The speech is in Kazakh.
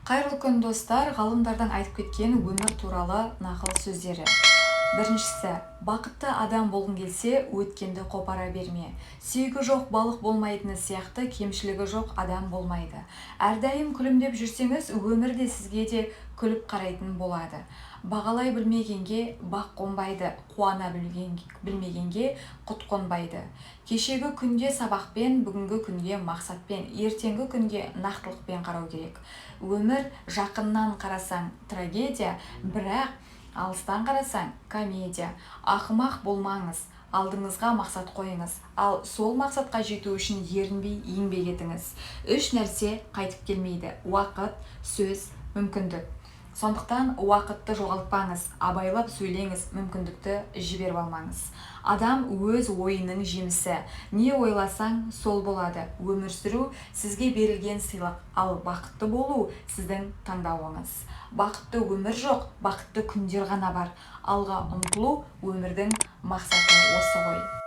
Қайырлы күн достар, ғалымдардан айтып кеткен өмір туралы нақыл сөздері. Біріншісі, бақытты адам болғың келсе, өткенді қопара берме. Сүйегі жоқ балық болмайтыны сияқты, кемшілігі жоқ адам болмайды. Әрдайым күлімдеп жүрсеңіз, өмірде сізге де күліп қарайтын болады. Бағалай білмегенге бақ қонбайды, қуана білмегенге құт қонбайды. Кешегі күнде сабақпен, бүгінгі күнге мақсатпен, ертеңгі күнге нақтылықпен қарау керек. Өмір жақыннан қарасаң трагедия, бірақ алыстан қарасаң комедия. Ақымақ болмаңыз, алдыңызға мақсат қойыңыз, ал сол мақсатқа жету үшін ерінбей еңбек етіңіз. Үш нәрсе қайтып келмейді: уақыт, сөз, мүмкіндік. Сондықтан уақытты жоғалтпаңыз, абайлап сөйлеңіз, мүмкіндікті жіберіп алмаңыз. Адам өз ойының жемісі. Не ойласаң, сол болады. Өмір сүру сізге берілген сыйлық, ал бақытты болу сіздің таңдауыңыз. Бақытты өмір жоқ, бақытты күндер ғана бар. Алға ұмтылу өмірдің мақсаты осы ғой.